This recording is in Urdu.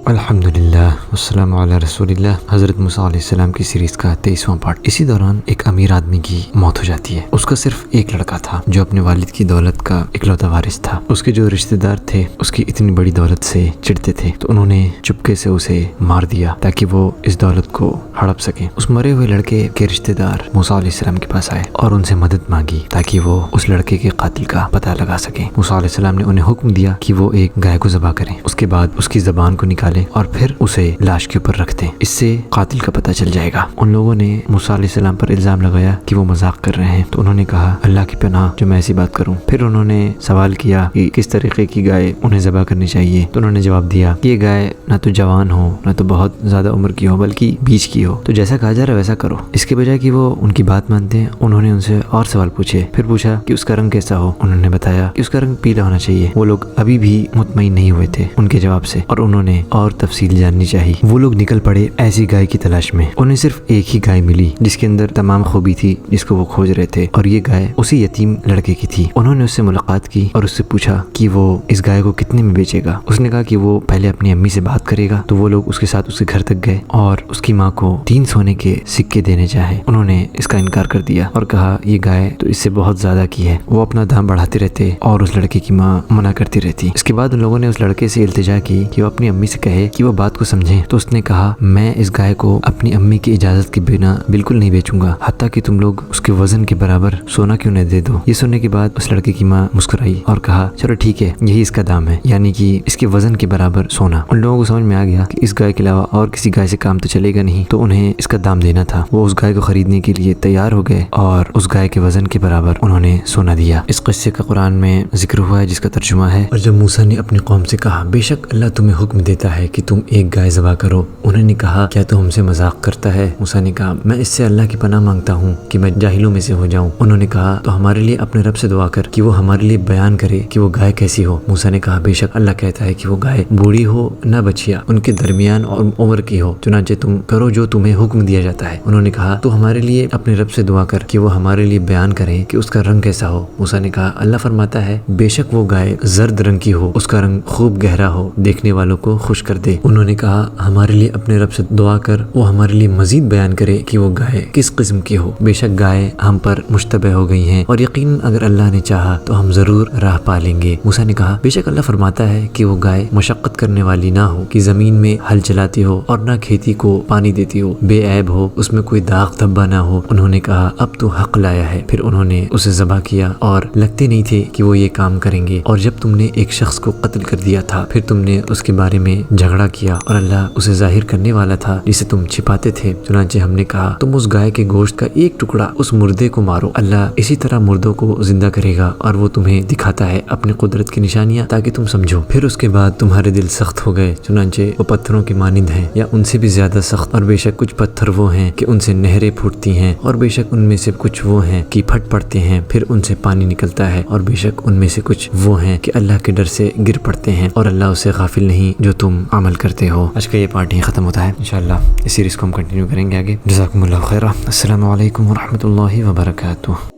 الحمدللہ والسلام علی رسول اللہ۔ حضرت موسیٰ علیہ السلام کی سیریز کا 23واں پارٹ۔ اسی دوران ایک امیر آدمی کی موت ہو جاتی ہے۔ اس کا صرف ایک لڑکا تھا جو اپنے والد کی دولت کا اکلوتا وارث تھا۔ اس کے جو رشتہ دار تھے اس کی اتنی بڑی دولت سے چڑھتے تھے تو انہوں نے چپکے سے اسے مار دیا تاکہ وہ اس دولت کو ہڑپ سکیں۔ اس مرے ہوئے لڑکے کے رشتہ دار موسیٰ علیہ السلام کے پاس آئے اور ان سے مدد مانگی تاکہ وہ اس لڑکے کے قاتل کا پتہ لگا سکیں۔ موسیٰ علیہ السلام نے انہیں حکم دیا کہ وہ ایک گائے کو ذبح کریں، اس کے بعد اس کی زبان کو نکالیں اور پھر اسے لاش کے اوپر رکھ دیں، اس سے قاتل کا پتہ چل جائے گا۔ ان لوگوں نے موسیٰ علیہ السلام پر الزام لگایا کہ وہ مذاق کر رہے ہیں، تو انہوں نے کہا اللہ کی پناہ جو میں ایسی بات کروں۔ پھر انہوں نے سوال کیا کہ کس طریقے کی گائے انہیں ذبح کرنی چاہیے، تو انہوں نے جواب دیا کہ یہ گائے نہ تو جوان ہو نہ تو بہت زیادہ عمر کی ہو بلکہ بیچ کی ہو، تو جیسا کہا جا رہا ہے ویسا کرو۔ اس کے بجائے کہ وہ ان کی بات مانتے ہیں، انہوں نے ان سے اور سوال پوچھے۔ پھر پوچھا کہ اس کا رنگ کیسا ہو، انہوں نے بتایا کہ اس کا رنگ پیلا ہونا چاہیے۔ وہ لوگ ابھی بھی مطمئن نہیں ہوئے تھے ان کے جواب سے اور انہوں نے اور تفصیل جاننی چاہی۔ وہ لوگ نکل پڑے ایسی گائے کی تلاش میں۔ انہیں صرف ایک ہی گائے ملی جس کے اندر تمام خوبی تھی جس کو وہ کھوج رہے تھے، اور یہ گائے اسی یتیم لڑکے کی تھی۔ انہوں نے اس سے ملاقات کی اور اس سے پوچھا کہ وہ اس گائے کو کتنے میں بیچے گا۔ اس نے کہا کہ وہ پہلے اپنی امی سے بات کرے گا۔ تو وہ لوگ اس کے ساتھ اس کے گھر تک گئے اور اس کی ماں کو 3 سونے کے سکے دینے چاہے۔ انہوں نے اس کا انکار کر دیا اور کہا یہ گائے تو اس سے بہت زیادہ کی ہے۔ وہ اپنا دام بڑھاتے رہتے اور اس لڑکے کی ماں منع کرتی رہتی۔ اس کے بعد ان لوگوں نے اس لڑکے سے التجا کی کہ وہ اپنی امی سے کہے کہ وہ بات کو سمجھیں، تو اس نے کہا میں اس گائے کو اپنی امی کی اجازت کے بنا بالکل نہیں بیچوں گا، حتیٰ کہ تم لوگ اس کے وزن کے برابر سونا کیوں نہ دے دو۔ یہ سننے کے بعد اس لڑکے کی ماں مسکرائی اور کہا چلو ٹھیک ہے، یہی اس کا دام ہے، یعنی کہ اس کے وزن کے برابر سونا۔ ان لوگوں کو سمجھ میں آ گیا کہ اس گائے کے علاوہ اور کسی گائے سے کام تو چلے گا نہیں، تو انہیں اس کا دام دینا تھا۔ وہ اس گائے کو خریدنے کے لیے تیار ہو گئے اور اس گائے کے وزن کے برابر انہوں نے سونا دیا۔ اس قصے کا قرآن میں ذکر ہوا ہے جس کا ترجمہ ہے، اور جب موسیٰ نے اپنی قوم سے کہا بے شک اللہ تمہیں حکم دیتا ہے کہ تم ایک گائے ذبح کرو، انہوں نے کہا کیا تو ہم سے مذاق کرتا ہے؟ موسیٰ نے کہا میں اس سے اللہ کی پناہ مانگتا ہوں کہ میں جاہلوں میں سے ہو جاؤں۔ انہوں نے کہا تو ہمارے لیے اپنے رب سے دعا کر کہ وہ ہمارے لیے بیان کرے کہ وہ گائے کیسی ہو۔ موسیٰ نے کہا بے شک اللہ کہتا ہے کہ وہ گائے بوڑھی ہو نہ بچیا، ان کے درمیان اور عمر کی ہو، چنانچہ تم کرو جو تمہیں حکم دیا جاتا ہے۔ انہوں نے کہا تو ہمارے لیے اپنے رب سے دعا کر کہ وہ ہمارے لیے بیان کرے کہ اس کا رنگ کیسا ہو۔ موسیٰ نے کہا اللہ فرماتا ہے بے شک وہ گائے زرد رنگ کی ہو، اس کا رنگ خوب گہرا ہو، دیکھنے والوں کو خوش کر دے۔ انہوں نے کہا ہمارے لیے اپنے رب سے دعا کر وہ ہمارے لیے مزید بیان کرے کہ وہ گائے کس قسم کی ہو۔ بے شک گائے ہم پر مشتبہ ہو گئی ہیں اور یقیناً اگر اللہ نے چاہا تو ہم ضرور راہ پا لیں گے۔ موسیٰ نے کہا بے شک اللہ فرماتا ہے کہ وہ گائے مشقت کرنے والی نہ ہو، کہ زمین میں ہل چلاتی ہو اور نہ کھیتی کو پانی دیتی ہو، بے عیب ہو، اس میں کوئی داغ دھبا نہ ہو۔ انہوں نے کہا اب تو حق لایا ہے۔ پھر انہوں نے اسے ذبح کیا اور لگتے نہیں تھے کہ وہ یہ کام کریں گے، اور جب تم نے ایک شخص کو قتل کر دیا تھا پھر تم نے اس کے بارے میں جھگڑا کیا اور اللہ اسے ظاہر کرنے والا تھا جسے تم چھپاتے تھے، چنانچہ ہم نے کہا تم اس گائے کے گوشت کا ایک ٹکڑا اس مردے کو مارو، اللہ اسی طرح مردوں کو زندہ کرے گا اور وہ تمہیں دکھاتا ہے اپنی قدرت کی نشانیاں تاکہ تم سمجھو۔ پھر اس کے بعد تمہارے دل سخت ہو گئے، چنانچہ وہ پتھروں کے مانند ہیں یا ان سے بھی زیادہ سخت، اور بے شک کچھ پتھر وہ ہیں کہ ان سے نہریں پھوٹتی ہیں، اور بے شک ان میں سے کچھ وہ ہیں کہ پھٹ پڑتے ہیں پھر ان سے پانی نکلتا ہے، اور بے شک ان میں سے کچھ وہ ہیں کہ اللہ کے ڈر سے گر پڑتے ہیں اور اللہ اسے غافل نہیں جو تم عمل کرتے ہو۔ آج کا یہ پارٹ یہیں ختم ہوتا ہے، انشاءاللہ اس سیریز کو ہم کنٹینیو کریں گے آگے۔ جزاکم اللہ خیرہ۔ السلام علیکم ورحمۃ اللہ وبرکاتہ۔